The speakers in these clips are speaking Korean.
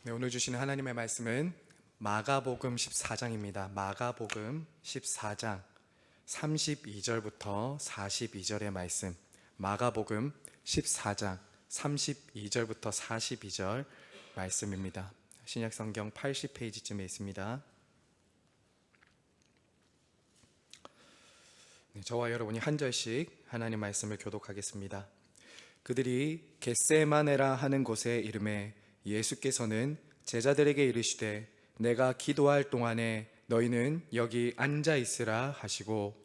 네, 오늘 주시는 하나님의 말씀은 마가복음 14장입니다. 마가복음 14장 32절부터 42절의 말씀. 마가복음 14장 32절부터 42절 말씀입니다. 신약성경 80페이지쯤에 있습니다. 네, 저와 여러분이 한 절씩 하나님 말씀을 교독하겠습니다. 그들이 겟세마네라 하는 곳에 이르매 예수께서는 제자들에게 이르시되 내가 기도할 동안에 너희는 여기 앉아 있으라 하시고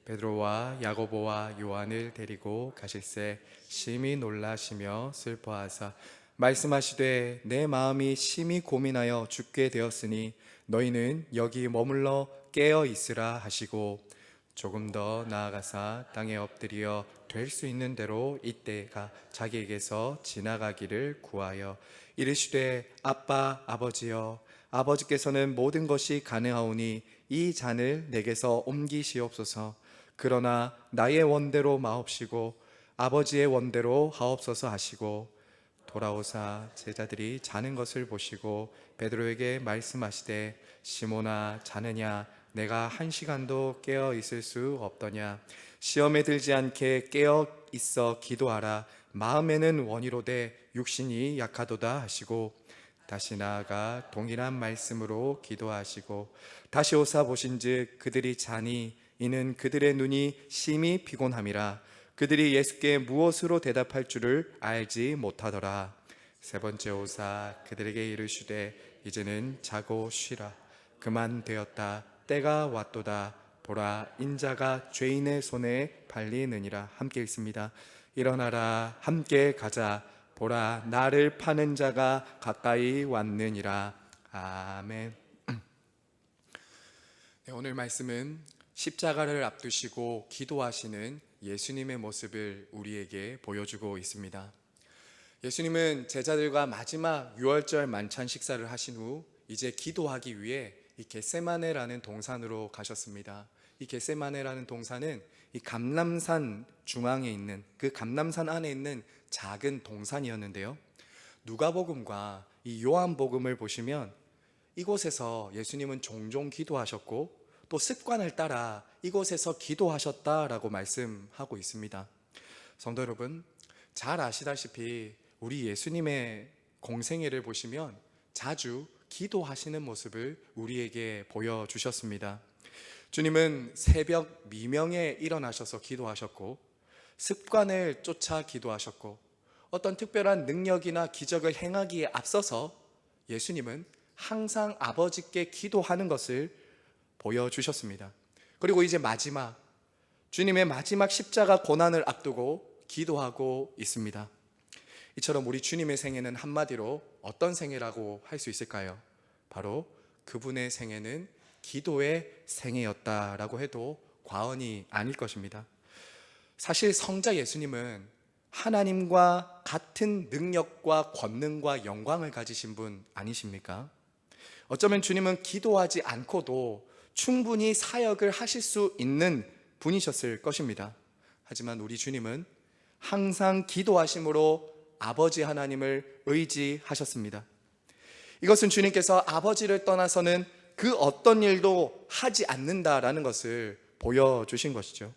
베드로와 야고보와 요한을 데리고 가실새 심히 놀라시며 슬퍼하사 말씀하시되 내 마음이 심히 고민하여 죽게 되었으니 너희는 여기 머물러 깨어 있으라 하시고 조금 더 나아가사 땅에 엎드려 될 수 있는 대로 이때가 자기에게서 지나가기를 구하여 이르시되 아빠 아버지여 아버지께서는 모든 것이 가능하오니 이 잔을 내게서 옮기시옵소서. 그러나 나의 원대로 마옵시고 아버지의 원대로 하옵소서 하시고 돌아오사 제자들이 자는 것을 보시고 베드로에게 말씀하시되 시몬아 자느냐 내가 1시간도 깨어 있을 수 없더냐. 시험에 들지 않게 깨어 있어 기도하라. 마음에는 원이로되 육신이 약하도다 하시고 다시 나아가 동일한 말씀으로 기도하시고 다시 오사 보신즉 그들이 자니 이는 그들의 눈이 심히 피곤함이라. 그들이 예수께 무엇으로 대답할 줄을 알지 못하더라. 세 번째 오사 그들에게 이르시되 이제는 자고 쉬라. 그만 되었다. 때가 왔도다. 보라 인자가 죄인의 손에 팔리느니라. 함께 읽습니다. 일어나라 함께 가자. 보라 나를 파는 자가 가까이 왔느니라. 아멘. 네, 오늘 말씀은 십자가를 앞두시고 기도하시는 예수님의 모습을 우리에게 보여주고 있습니다. 예수님은 제자들과 마지막 유월절 만찬 식사를 하신 후 이제 기도하기 위해 이 겟세마네라는 동산으로 가셨습니다. 이 겟세마네라는 동산은 이 감람산 중앙에 있는 그 감람산 안에 있는 작은 동산이었는데요. 누가복음과 이 요한복음을 보시면 이곳에서 예수님은 종종 기도하셨고 또 습관을 따라 이곳에서 기도하셨다라고 말씀하고 있습니다. 성도 여러분, 잘 아시다시피 우리 예수님의 공생애를 보시면 자주 기도하시는 모습을 우리에게 보여주셨습니다. 주님은 새벽 미명에 일어나셔서 기도하셨고 습관을 쫓아 기도하셨고 어떤 특별한 능력이나 기적을 행하기에 앞서서 예수님은 항상 아버지께 기도하는 것을 보여주셨습니다. 그리고 이제 마지막 주님의 마지막 십자가 고난을 앞두고 기도하고 있습니다. 이처럼 우리 주님의 생애는 한마디로 어떤 생애라고 할 수 있을까요? 바로 그분의 생애는 기도의 생애였다라고 해도 과언이 아닐 것입니다. 사실 성자 예수님은 하나님과 같은 능력과 권능과 영광을 가지신 분 아니십니까? 어쩌면 주님은 기도하지 않고도 충분히 사역을 하실 수 있는 분이셨을 것입니다. 하지만 우리 주님은 항상 기도하심으로 아버지 하나님을 의지하셨습니다. 이것은 주님께서 아버지를 떠나서는 그 어떤 일도 하지 않는다라는 것을 보여주신 것이죠.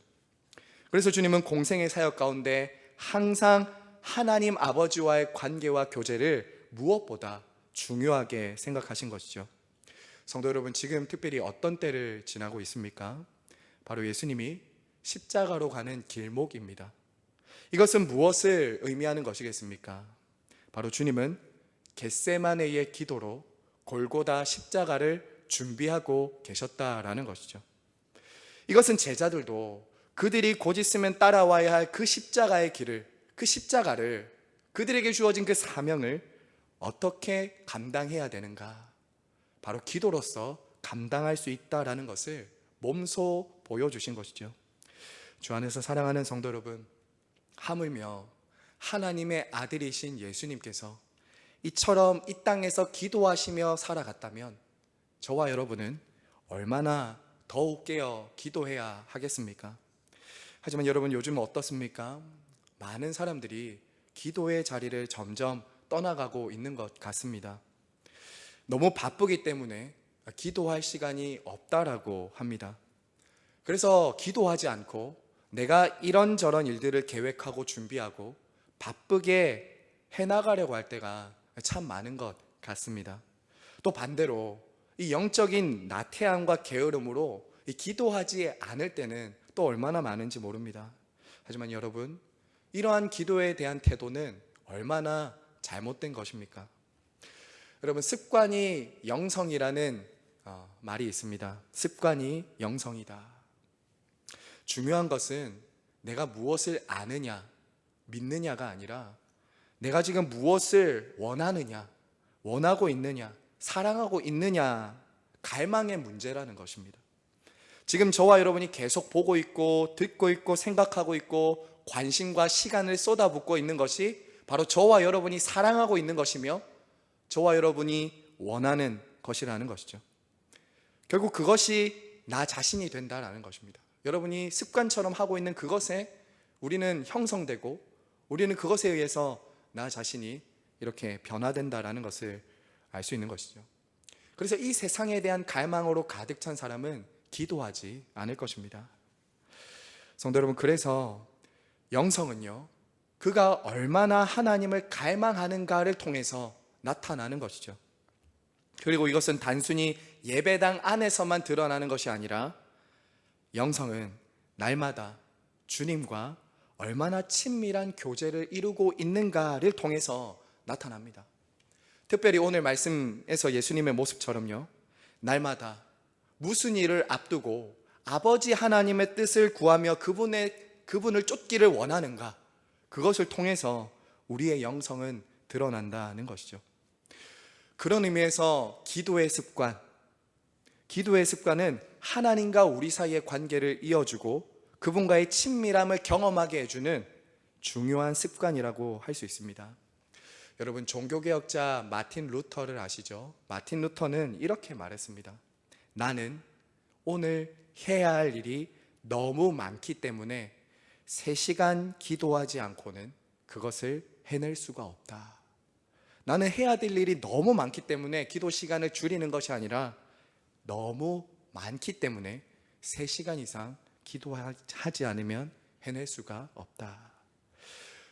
그래서 주님은 공생의 사역 가운데 항상 하나님 아버지와의 관계와 교제를 무엇보다 중요하게 생각하신 것이죠. 성도 여러분, 지금 특별히 어떤 때를 지나고 있습니까? 바로 예수님이 십자가로 가는 길목입니다. 이것은 무엇을 의미하는 것이겠습니까? 바로 주님은 겟세마네의 기도로 골고다 십자가를 준비하고 계셨다라는 것이죠. 이것은 제자들도 그들이 곧 있으면 따라와야 할 그 십자가의 길을, 그 십자가를, 그들에게 주어진 그 사명을 어떻게 감당해야 되는가, 바로 기도로서 감당할 수 있다라는 것을 몸소 보여주신 것이죠. 주 안에서 사랑하는 성도 여러분, 하물며 하나님의 아들이신 예수님께서 이처럼 이 땅에서 기도하시며 살아갔다면 저와 여러분은 얼마나 더욱 깨어 기도해야 하겠습니까? 하지만 여러분, 요즘 어떻습니까? 많은 사람들이 기도의 자리를 점점 떠나가고 있는 것 같습니다. 너무 바쁘기 때문에 기도할 시간이 없다라고 합니다. 그래서 기도하지 않고 내가 이런저런 일들을 계획하고 준비하고 바쁘게 해나가려고 할 때가 참 많은 것 같습니다. 또 반대로 이 영적인 나태함과 게으름으로 이 기도하지 않을 때는 또 얼마나 많은지 모릅니다. 하지만 여러분, 이러한 기도에 대한 태도는 얼마나 잘못된 것입니까? 여러분, 습관이 영성이라는 말이 있습니다. 습관이 영성이다. 중요한 것은 내가 무엇을 아느냐, 믿느냐가 아니라 내가 지금 무엇을 원하느냐, 원하고 있느냐, 사랑하고 있느냐, 갈망의 문제라는 것입니다. 지금 저와 여러분이 계속 보고 있고 듣고 있고 생각하고 있고 관심과 시간을 쏟아붓고 있는 것이 바로 저와 여러분이 사랑하고 있는 것이며 저와 여러분이 원하는 것이라는 것이죠. 결국 그것이 나 자신이 된다라는 것입니다. 여러분이 습관처럼 하고 있는 그것에 우리는 형성되고 우리는 그것에 의해서 나 자신이 이렇게 변화된다라는 것을 알 수 있는 것이죠. 그래서 이 세상에 대한 갈망으로 가득 찬 사람은 기도하지 않을 것입니다. 성도 여러분, 그래서 영성은요, 그가 얼마나 하나님을 갈망하는가를 통해서 나타나는 것이죠. 그리고 이것은 단순히 예배당 안에서만 드러나는 것이 아니라 영성은 날마다 주님과 얼마나 친밀한 교제를 이루고 있는가를 통해서 나타납니다. 특별히 오늘 말씀에서 예수님의 모습처럼요, 날마다 무슨 일을 앞두고 아버지 하나님의 뜻을 구하며 그분을 쫓기를 원하는가, 그것을 통해서 우리의 영성은 드러난다는 것이죠. 그런 의미에서 기도의 습관은 하나님과 우리 사이의 관계를 이어주고 그분과의 친밀함을 경험하게 해주는 중요한 습관이라고 할 수 있습니다. 여러분, 종교개혁자 마틴 루터를 아시죠? 마틴 루터는 이렇게 말했습니다. 나는 오늘 해야 할 일이 너무 많기 때문에 3시간 기도하지 않고는 그것을 해낼 수가 없다. 나는 해야 될 일이 너무 많기 때문에 기도 시간을 줄이는 것이 아니라 너무 많기 때문에 3시간 이상 기도하지 않으면 해낼 수가 없다.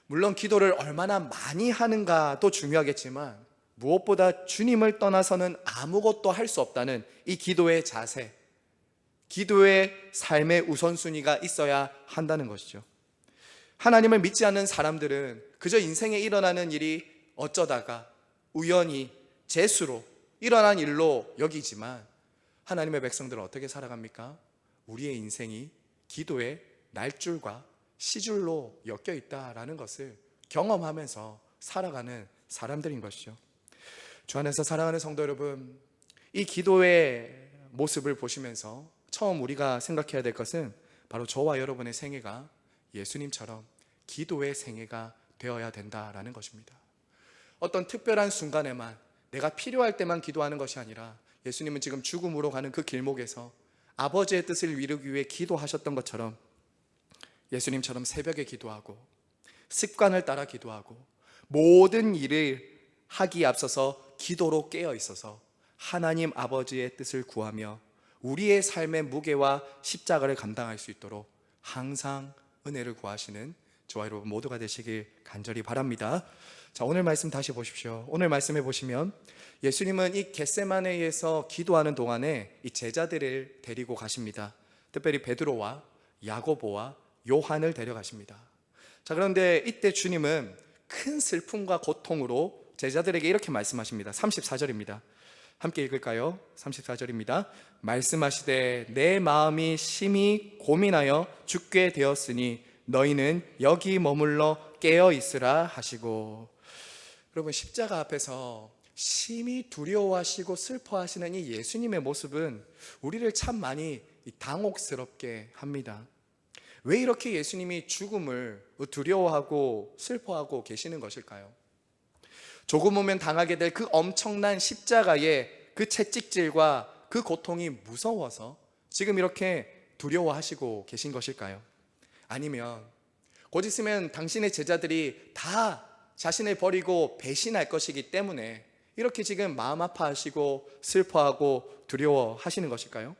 물론 기도를 얼마나 많이 하는가도 중요하겠지만 무엇보다 주님을 떠나서는 아무것도 할 수 없다는 이 기도의 자세, 기도의 삶의 우선순위가 있어야 한다는 것이죠. 하나님을 믿지 않는 사람들은 그저 인생에 일어나는 일이 어쩌다가 우연히 재수로 일어난 일로 여기지만 하나님의 백성들은 어떻게 살아갑니까? 우리의 인생이 기도의 날줄과 시줄로 엮여 있다라는 것을 경험하면서 살아가는 사람들인 것이죠. 주 안에서 사랑하는 성도 여러분, 이 기도의 모습을 보시면서 처음 우리가 생각해야 될 것은 바로 저와 여러분의 생애가 예수님처럼 기도의 생애가 되어야 된다라는 것입니다. 어떤 특별한 순간에만, 내가 필요할 때만 기도하는 것이 아니라 예수님은 지금 죽음으로 가는 그 길목에서 아버지의 뜻을 이루기 위해 기도하셨던 것처럼 예수님처럼 새벽에 기도하고 습관을 따라 기도하고 모든 일을 하기에 앞서서 기도로 깨어 있어서 하나님 아버지의 뜻을 구하며 우리의 삶의 무게와 십자가를 감당할 수 있도록 항상 은혜를 구하시는 저와 여러분 모두가 되시길 간절히 바랍니다. 자, 오늘 말씀 다시 보십시오. 오늘 말씀해 보시면 예수님은 이 겟세마네에서 기도하는 동안에 이 제자들을 데리고 가십니다. 특별히 베드로와 야고보와 요한을 데려가십니다. 자, 그런데 이때 주님은 큰 슬픔과 고통으로 제자들에게 이렇게 말씀하십니다. 34절입니다. 함께 읽을까요? 34절입니다. 말씀하시되 내 마음이 심히 고민하여 죽게 되었으니 너희는 여기 머물러 깨어 있으라 하시고. 여러분, 십자가 앞에서 심히 두려워하시고 슬퍼하시는 이 예수님의 모습은 우리를 참 많이 당혹스럽게 합니다. 왜 이렇게 예수님이 죽음을 두려워하고 슬퍼하고 계시는 것일까요? 조금 오면 당하게 될 그 엄청난 십자가의 그 채찍질과 그 고통이 무서워서 지금 이렇게 두려워하시고 계신 것일까요? 아니면 곧 있으면 당신의 제자들이 다 자신을 버리고 배신할 것이기 때문에 이렇게 지금 마음 아파하시고 슬퍼하고 두려워하시는 것일까요?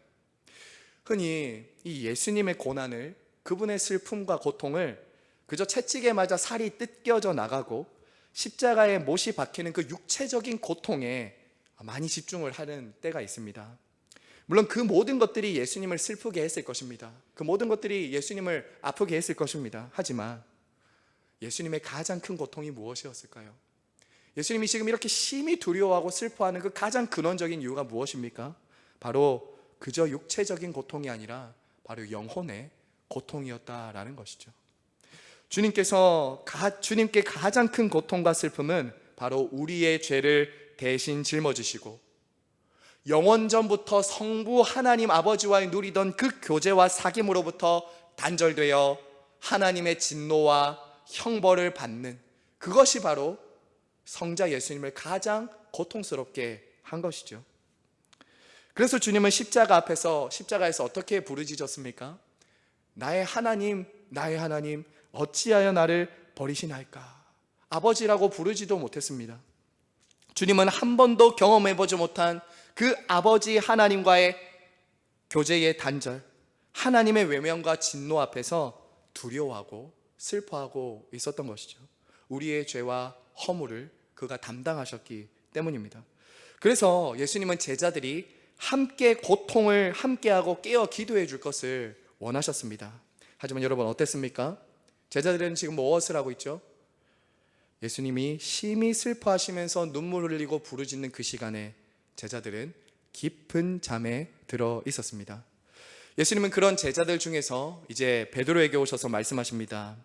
흔히 이 예수님의 고난을, 그분의 슬픔과 고통을 그저 채찍에 맞아 살이 뜯겨져 나가고 십자가에 못이 박히는 그 육체적인 고통에 많이 집중을 하는 때가 있습니다. 물론 그 모든 것들이 예수님을 슬프게 했을 것입니다. 그 모든 것들이 예수님을 아프게 했을 것입니다. 하지만 예수님의 가장 큰 고통이 무엇이었을까요? 예수님이 지금 이렇게 심히 두려워하고 슬퍼하는 그 가장 근원적인 이유가 무엇입니까? 바로 그저 육체적인 고통이 아니라 바로 영혼의 고통이었다라는 것이죠. 주님께 가장 큰 고통과 슬픔은 바로 우리의 죄를 대신 짊어지시고 영원전부터 성부 하나님 아버지와 누리던 그 교제와 사귐으로부터 단절되어 하나님의 진노와 형벌을 받는, 그것이 바로 성자 예수님을 가장 고통스럽게 한 것이죠. 그래서 주님은 십자가에서 어떻게 부르짖었습니까? 나의 하나님, 나의 하나님, 어찌하여 나를 버리시나이까? 아버지라고 부르지도 못했습니다. 주님은 한 번도 경험해보지 못한 그 아버지 하나님과의 교제의 단절, 하나님의 외면과 진노 앞에서 두려워하고 슬퍼하고 있었던 것이죠. 우리의 죄와 허물을 그가 담당하셨기 때문입니다. 그래서 예수님은 제자들이 함께 고통을 함께하고 깨어 기도해 줄 것을 원하셨습니다. 하지만 여러분 어땠습니까? 제자들은 지금 무엇을 하고 있죠? 예수님이 심히 슬퍼하시면서 눈물을 흘리고 부르짖는 그 시간에 제자들은 깊은 잠에 들어 있었습니다. 예수님은 그런 제자들 중에서 이제 베드로에게 오셔서 말씀하십니다.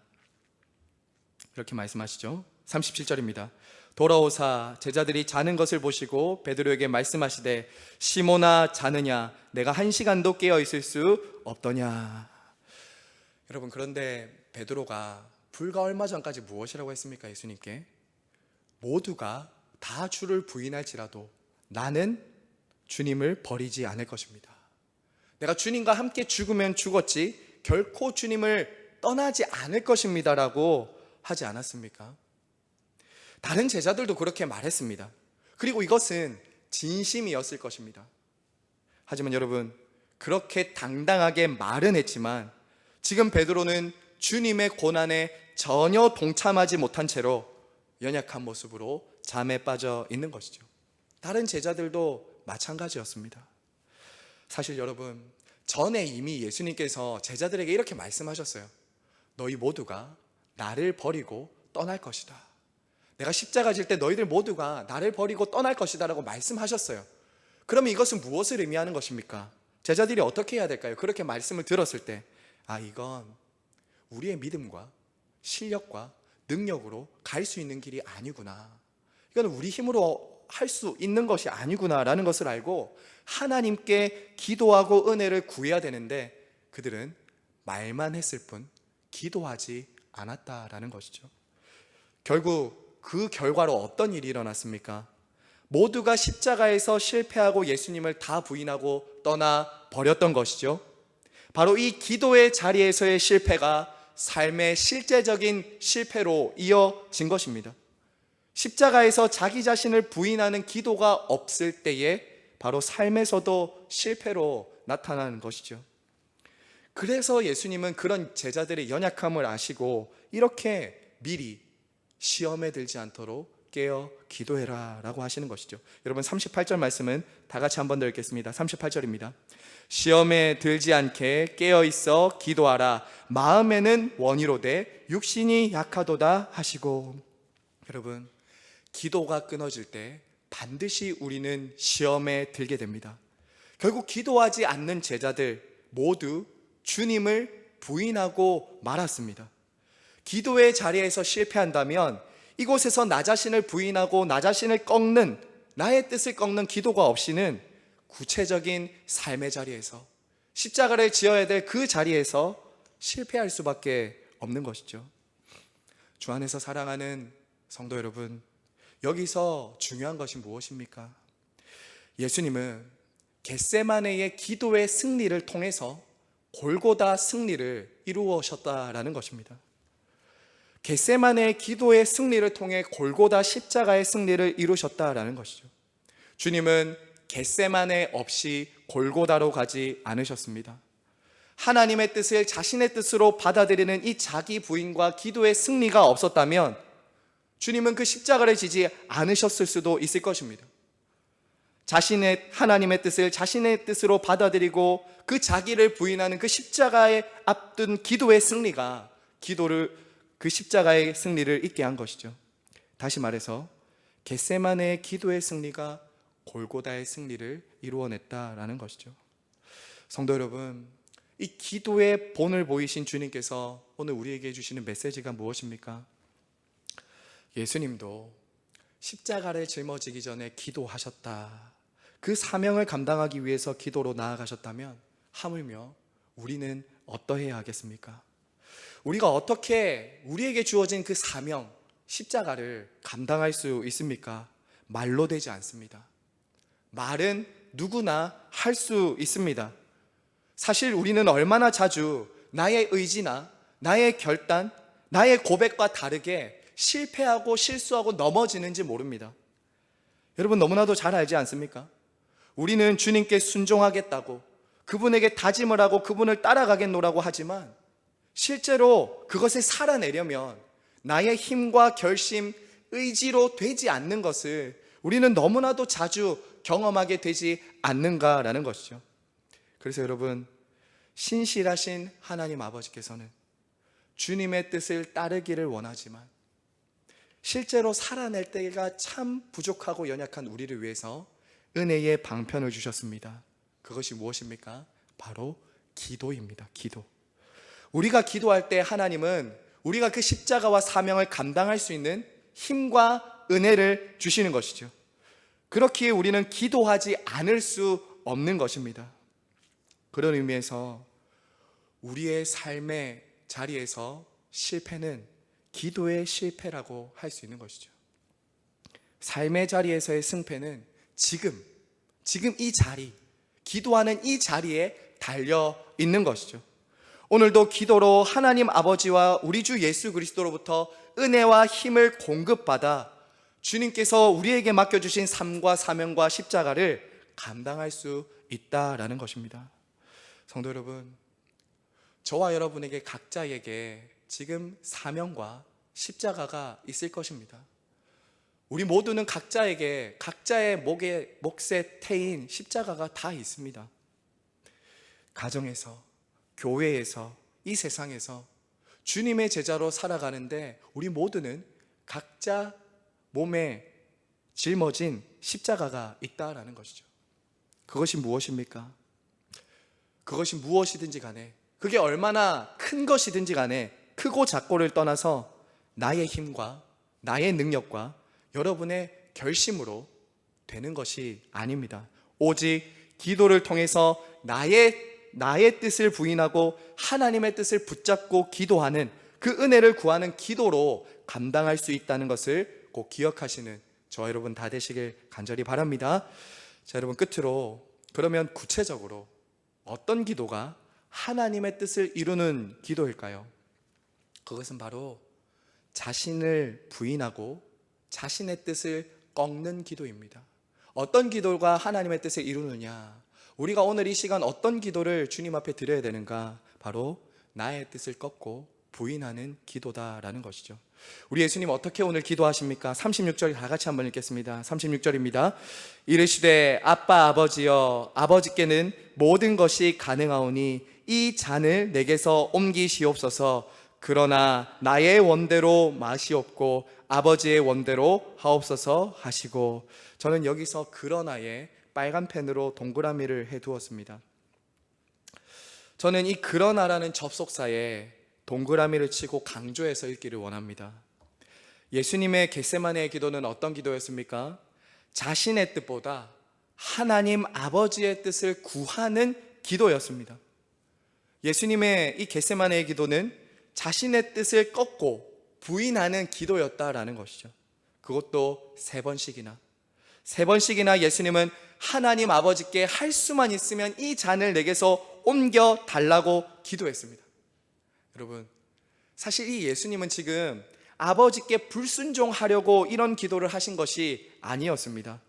이렇게 말씀하시죠. 37절입니다. 돌아오사 제자들이 자는 것을 보시고 베드로에게 말씀하시되 시몬아 자느냐 내가 1시간도 깨어 있을 수 없더냐. 여러분, 그런데 베드로가 불과 얼마 전까지 무엇이라고 했습니까? 예수님께 모두가 다 주를 부인할지라도 나는 주님을 버리지 않을 것입니다. 내가 주님과 함께 죽으면 죽었지 결코 주님을 떠나지 않을 것입니다 라고 하지 않았습니까? 다른 제자들도 그렇게 말했습니다. 그리고 이것은 진심이었을 것입니다. 하지만 여러분, 그렇게 당당하게 말은 했지만 지금 베드로는 주님의 고난에 전혀 동참하지 못한 채로 연약한 모습으로 잠에 빠져 있는 것이죠. 다른 제자들도 마찬가지였습니다. 사실 여러분, 전에 이미 예수님께서 제자들에게 이렇게 말씀하셨어요. 너희 모두가 나를 버리고 떠날 것이다. 내가 십자가 질 때 너희들 모두가 나를 버리고 떠날 것이다 라고 말씀하셨어요. 그러면 이것은 무엇을 의미하는 것입니까? 제자들이 어떻게 해야 될까요? 그렇게 말씀을 들었을 때 이건 우리의 믿음과 실력과 능력으로 갈 수 있는 길이 아니구나, 이건 우리 힘으로 할 수 있는 것이 아니구나 라는 것을 알고 하나님께 기도하고 은혜를 구해야 되는데 그들은 말만 했을 뿐 기도하지 않았다라는 것이죠. 결국 그 결과로 어떤 일이 일어났습니까? 모두가 십자가에서 실패하고 예수님을 다 부인하고 떠나 버렸던 것이죠. 바로 이 기도의 자리에서의 실패가 삶의 실제적인 실패로 이어진 것입니다. 십자가에서 자기 자신을 부인하는 기도가 없을 때에 바로 삶에서도 실패로 나타나는 것이죠. 그래서 예수님은 그런 제자들의 연약함을 아시고 이렇게 미리 시험에 들지 않도록 깨어 기도해라 라고 하시는 것이죠. 여러분, 38절 말씀은 다 같이 한번 더 읽겠습니다. 38절입니다. 시험에 들지 않게 깨어 있어 기도하라. 마음에는 원이로되 육신이 약하도다 하시고. 여러분, 기도가 끊어질 때 반드시 우리는 시험에 들게 됩니다. 결국 기도하지 않는 제자들 모두 주님을 부인하고 말았습니다. 기도의 자리에서 실패한다면 이곳에서 나 자신을 부인하고 나 자신을 꺾는, 나의 뜻을 꺾는 기도가 없이는 구체적인 삶의 자리에서, 십자가를 지어야 될 그 자리에서 실패할 수밖에 없는 것이죠. 주 안에서 사랑하는 성도 여러분, 여기서 중요한 것이 무엇입니까? 예수님은 겟세마네의 기도의 승리를 통해서 골고다 승리를 이루셨다라는 것입니다. 겟세마네의 기도의 승리를 통해 골고다 십자가의 승리를 이루셨다라는 것이죠. 주님은 겟세마네 없이 골고다로 가지 않으셨습니다. 하나님의 뜻을 자신의 뜻으로 받아들이는 이 자기 부인과 기도의 승리가 없었다면 주님은 그 십자가를 지지 않으셨을 수도 있을 것입니다. 하나님의 뜻을 자신의 뜻으로 받아들이고 그 자기를 부인하는 그 십자가에 앞둔 기도의 승리가 그 십자가의 승리를 있게 한 것이죠. 다시 말해서 겟세마네의 기도의 승리가 골고다의 승리를 이루어냈다라는 것이죠. 성도 여러분, 이 기도의 본을 보이신 주님께서 오늘 우리에게 주시는 메시지가 무엇입니까? 예수님도 십자가를 짊어지기 전에 기도하셨다. 그 사명을 감당하기 위해서 기도로 나아가셨다면 하물며 우리는 어떠해야 하겠습니까? 우리가 어떻게 우리에게 주어진 그 사명, 십자가를 감당할 수 있습니까? 말로 되지 않습니다. 말은 누구나 할 수 있습니다. 사실 우리는 얼마나 자주 나의 의지나 나의 결단, 나의 고백과 다르게 실패하고 실수하고 넘어지는지 모릅니다. 여러분 너무나도 잘 알지 않습니까? 우리는 주님께 순종하겠다고, 그분에게 다짐을 하고 그분을 따라가겠노라고 하지만 실제로 그것을 살아내려면 나의 힘과 결심, 의지로 되지 않는 것을 우리는 너무나도 자주 경험하게 되지 않는가라는 것이죠. 그래서 여러분, 신실하신 하나님 아버지께서는 주님의 뜻을 따르기를 원하지만 실제로 살아낼 때가 참 부족하고 연약한 우리를 위해서 은혜의 방편을 주셨습니다. 그것이 무엇입니까? 바로 기도입니다. 기도. 우리가 기도할 때 하나님은 우리가 그 십자가와 사명을 감당할 수 있는 힘과 은혜를 주시는 것이죠. 그렇기에 우리는 기도하지 않을 수 없는 것입니다. 그런 의미에서 우리의 삶의 자리에서 실패는 기도의 실패라고 할 수 있는 것이죠. 삶의 자리에서의 승패는 지금 이 자리, 기도하는 이 자리에 달려 있는 것이죠. 오늘도 기도로 하나님 아버지와 우리 주 예수 그리스도로부터 은혜와 힘을 공급받아 주님께서 우리에게 맡겨주신 삶과 사명과 십자가를 감당할 수 있다라는 것입니다. 성도 여러분, 저와 여러분에게 각자에게 지금 사명과 십자가가 있을 것입니다. 우리 모두는 각자에게 각자의 몫에 태인 십자가가 다 있습니다. 가정에서, 교회에서, 이 세상에서 주님의 제자로 살아가는데 우리 모두는 각자 몸에 짊어진 십자가가 있다라는 것이죠. 그것이 무엇입니까? 그것이 무엇이든지 간에, 그게 얼마나 큰 것이든지 간에 크고 작고를 떠나서 나의 힘과 나의 능력과 여러분의 결심으로 되는 것이 아닙니다. 오직 기도를 통해서 나의 뜻을 부인하고 하나님의 뜻을 붙잡고 기도하는 그 은혜를 구하는 기도로 감당할 수 있다는 것을 꼭 기억하시는 저와 여러분 다 되시길 간절히 바랍니다. 자, 여러분 끝으로 그러면 구체적으로 어떤 기도가 하나님의 뜻을 이루는 기도일까요? 그것은 바로 자신을 부인하고 자신의 뜻을 꺾는 기도입니다. 어떤 기도가 하나님의 뜻을 이루느냐? 우리가 오늘 이 시간 어떤 기도를 주님 앞에 드려야 되는가? 바로 나의 뜻을 꺾고 부인하는 기도다라는 것이죠. 우리 예수님 어떻게 오늘 기도하십니까? 36절 다 같이 한번 읽겠습니다. 36절입니다. 이르시되 아빠 아버지여, 아버지께는 모든 것이 가능하오니 이 잔을 내게서 옮기시옵소서. 그러나 나의 원대로 마시옵고 아버지의 원대로 하옵소서 하시고, 저는 여기서 그러나에 빨간 펜으로 동그라미를 해두었습니다. 저는 이 그러나라는 접속사에 동그라미를 치고 강조해서 읽기를 원합니다. 예수님의 겟세마네의 기도는 어떤 기도였습니까? 자신의 뜻보다 하나님 아버지의 뜻을 구하는 기도였습니다. 예수님의 이 겟세마네의 기도는 자신의 뜻을 꺾고 부인하는 기도였다라는 것이죠. 그것도 세 번씩이나 예수님은 하나님 아버지께 할 수만 있으면 이 잔을 내게서 옮겨 달라고 기도했습니다. 여러분, 사실 이 예수님은 지금 아버지께 불순종하려고 이런 기도를 하신 것이 아니었습니다.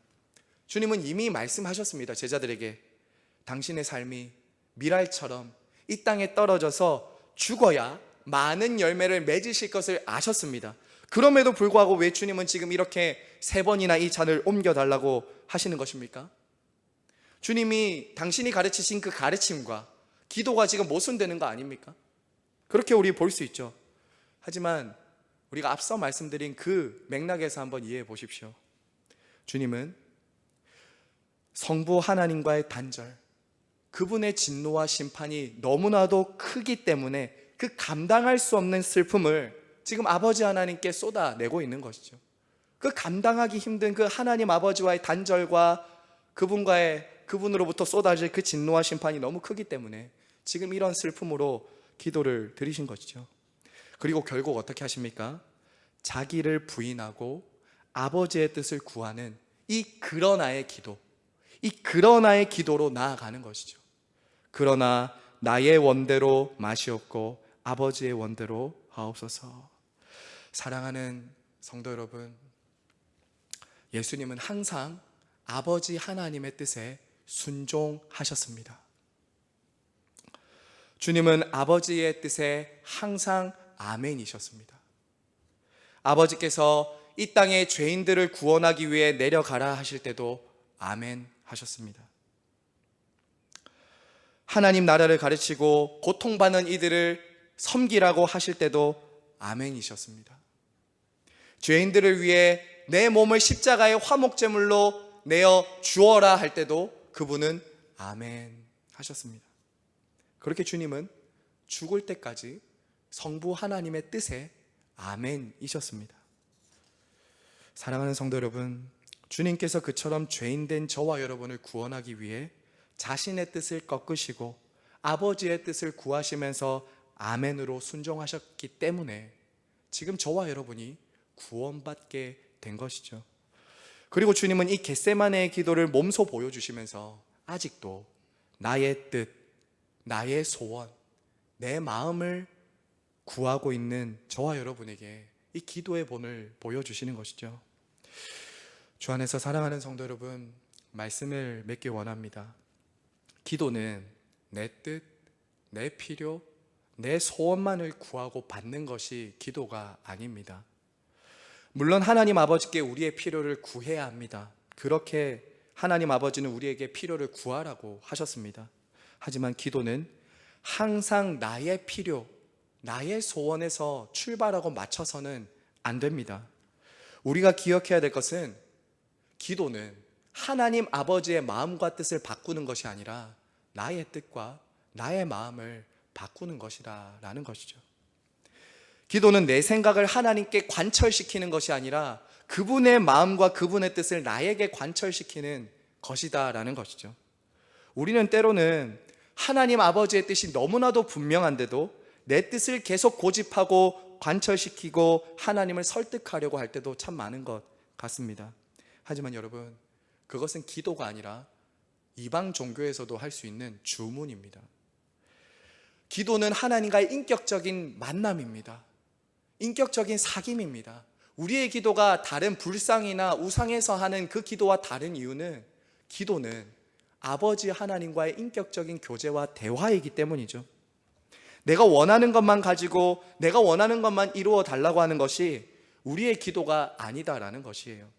주님은 이미 말씀하셨습니다. 제자들에게 당신의 삶이 미랄처럼 이 땅에 떨어져서 죽어야 많은 열매를 맺으실 것을 아셨습니다. 그럼에도 불구하고 왜 주님은 지금 이렇게 3번이나 이 잔을 옮겨달라고 하시는 것입니까? 주님이 당신이 가르치신 그 가르침과 기도가 지금 모순되는 거 아닙니까? 그렇게 우리 볼 수 있죠. 하지만 우리가 앞서 말씀드린 그 맥락에서 한번 이해해 보십시오. 주님은 성부 하나님과의 단절, 그분의 진노와 심판이 너무나도 크기 때문에 그 감당할 수 없는 슬픔을 지금 아버지 하나님께 쏟아내고 있는 것이죠. 그 감당하기 힘든 그 하나님 아버지와의 단절과 그분으로부터 쏟아질 그 진노와 심판이 너무 크기 때문에 지금 이런 슬픔으로 기도를 드리신 것이죠. 그리고 결국 어떻게 하십니까? 자기를 부인하고 아버지의 뜻을 구하는 이 그러나의 기도로 나아가는 것이죠. 그러나 나의 원대로 마시옵고 아버지의 원대로 하옵소서. 사랑하는 성도 여러분, 예수님은 항상 아버지 하나님의 뜻에 순종하셨습니다. 주님은 아버지의 뜻에 항상 아멘이셨습니다. 아버지께서 이 땅의 죄인들을 구원하기 위해 내려가라 하실 때도 아멘 하셨습니다. 하나님 나라를 가르치고 고통받는 이들을 섬기라고 하실 때도 아멘이셨습니다. 죄인들을 위해 내 몸을 십자가의 화목제물로 내어 주어라 할 때도 그분은 아멘 하셨습니다. 그렇게 주님은 죽을 때까지 성부 하나님의 뜻에 아멘이셨습니다. 사랑하는 성도 여러분, 주님께서 그처럼 죄인된 저와 여러분을 구원하기 위해 자신의 뜻을 꺾으시고 아버지의 뜻을 구하시면서 아멘으로 순종하셨기 때문에 지금 저와 여러분이 구원받게 된 것이죠. 그리고 주님은 이 겟세마네의 기도를 몸소 보여주시면서 아직도 나의 뜻, 나의 소원, 내 마음을 구하고 있는 저와 여러분에게 이 기도의 본을 보여주시는 것이죠. 주 안에서 사랑하는 성도 여러분, 말씀을 맺기 원합니다. 기도는 내 뜻, 내 필요, 내 소원만을 구하고 받는 것이 기도가 아닙니다. 물론 하나님 아버지께 우리의 필요를 구해야 합니다. 그렇게 하나님 아버지는 우리에게 필요를 구하라고 하셨습니다. 하지만 기도는 항상 나의 필요, 나의 소원에서 출발하고 맞춰서는 안 됩니다. 우리가 기억해야 될 것은 기도는 하나님 아버지의 마음과 뜻을 바꾸는 것이 아니라 나의 뜻과 나의 마음을 바꾸는 것이라는 것이죠. 기도는 내 생각을 하나님께 관철시키는 것이 아니라 그분의 마음과 그분의 뜻을 나에게 관철시키는 것이다라는 것이죠. 우리는 때로는 하나님 아버지의 뜻이 너무나도 분명한데도 내 뜻을 계속 고집하고 관철시키고 하나님을 설득하려고 할 때도 참 많은 것 같습니다. 하지만 여러분, 그것은 기도가 아니라 이방 종교에서도 할 수 있는 주문입니다. 기도는 하나님과의 인격적인 만남입니다. 인격적인 사귐입니다. 우리의 기도가 다른 불상이나 우상에서 하는 그 기도와 다른 이유는 기도는 아버지 하나님과의 인격적인 교제와 대화이기 때문이죠. 내가 원하는 것만 가지고 내가 원하는 것만 이루어 달라고 하는 것이 우리의 기도가 아니다라는 것이에요.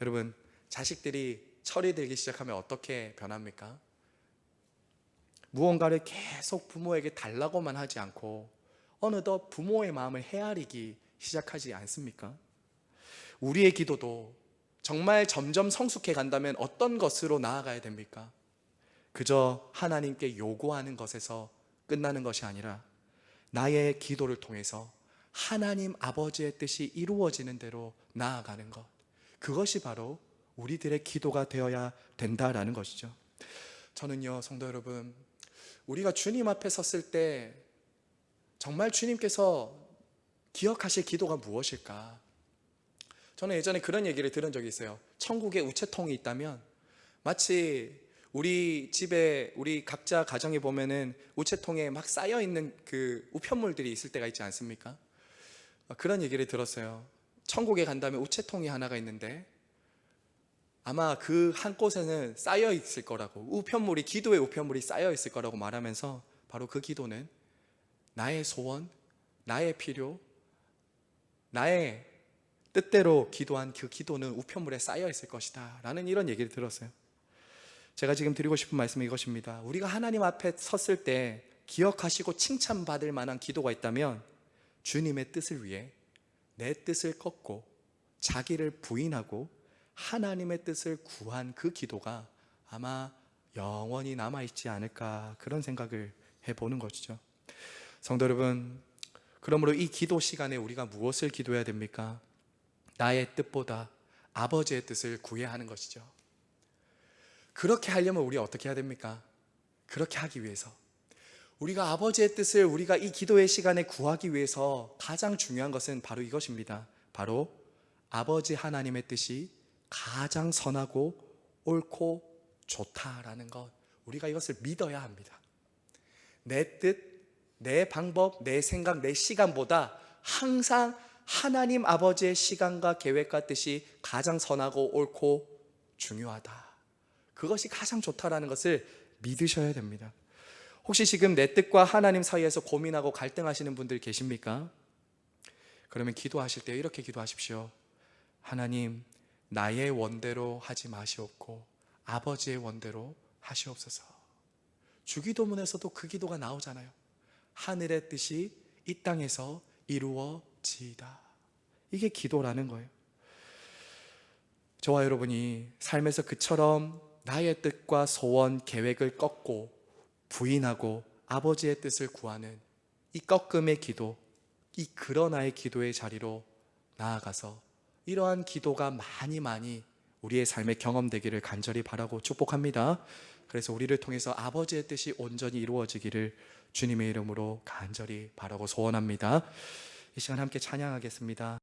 여러분, 자식들이 철이 들기 시작하면 어떻게 변합니까? 무언가를 계속 부모에게 달라고만 하지 않고 어느덧 부모의 마음을 헤아리기 시작하지 않습니까? 우리의 기도도 정말 점점 성숙해 간다면 어떤 것으로 나아가야 됩니까? 그저 하나님께 요구하는 것에서 끝나는 것이 아니라 나의 기도를 통해서 하나님 아버지의 뜻이 이루어지는 대로 나아가는 것, 그것이 바로 우리들의 기도가 되어야 된다라는 것이죠. 저는요, 성도 여러분, 우리가 주님 앞에 섰을 때 정말 주님께서 기억하실 기도가 무엇일까? 저는 예전에 그런 얘기를 들은 적이 있어요. 천국에 우체통이 있다면 마치 우리 집에, 우리 각자 가정에 보면은 우체통에 막 쌓여 있는 그 우편물들이 있을 때가 있지 않습니까? 그런 얘기를 들었어요. 천국에 간다면 우체통이 하나가 있는데 아마 그 한 곳에는 쌓여 있을 거라고, 우편물이, 기도의 우편물이 쌓여 있을 거라고 말하면서 바로 그 기도는 나의 소원, 나의 필요, 나의 뜻대로 기도한 그 기도는 우편물에 쌓여 있을 것이다 라는 이런 얘기를 들었어요. 제가 지금 드리고 싶은 말씀은 이것입니다. 우리가 하나님 앞에 섰을 때 기억하시고 칭찬받을 만한 기도가 있다면 주님의 뜻을 위해 내 뜻을 꺾고 자기를 부인하고 하나님의 뜻을 구한 그 기도가 아마 영원히 남아있지 않을까, 그런 생각을 해보는 것이죠. 성도 여러분, 그러므로 이 기도 시간에 우리가 무엇을 기도해야 됩니까? 나의 뜻보다 아버지의 뜻을 구해야 하는 것이죠. 그렇게 하려면 우리가 어떻게 해야 됩니까? 그렇게 하기 위해서 우리가 아버지의 뜻을 우리가 이 기도의 시간에 구하기 위해서 가장 중요한 것은 바로 이것입니다. 바로 아버지 하나님의 뜻이 가장 선하고 옳고 좋다라는 것, 우리가 이것을 믿어야 합니다. 내 뜻, 내 방법, 내 생각, 내 시간보다 항상 하나님 아버지의 시간과 계획과 뜻이 가장 선하고 옳고 중요하다, 그것이 가장 좋다라는 것을 믿으셔야 됩니다. 혹시 지금 내 뜻과 하나님 사이에서 고민하고 갈등하시는 분들 계십니까? 그러면 기도하실 때 이렇게 기도하십시오. 하나님, 나의 원대로 하지 마시옵고 아버지의 원대로 하시옵소서. 주기도문에서도 그 기도가 나오잖아요. 하늘의 뜻이 이 땅에서 이루어지이다. 이게 기도라는 거예요. 저와 여러분이 삶에서 그처럼 나의 뜻과 소원, 계획을 꺾고 부인하고 아버지의 뜻을 구하는 이 꺾음의 기도, 이 그러나의 기도의 자리로 나아가서 이러한 기도가 많이 우리의 삶에 경험되기를 간절히 바라고 축복합니다. 그래서 우리를 통해서 아버지의 뜻이 온전히 이루어지기를 주님의 이름으로 간절히 바라고 소원합니다. 이 시간 함께 찬양하겠습니다.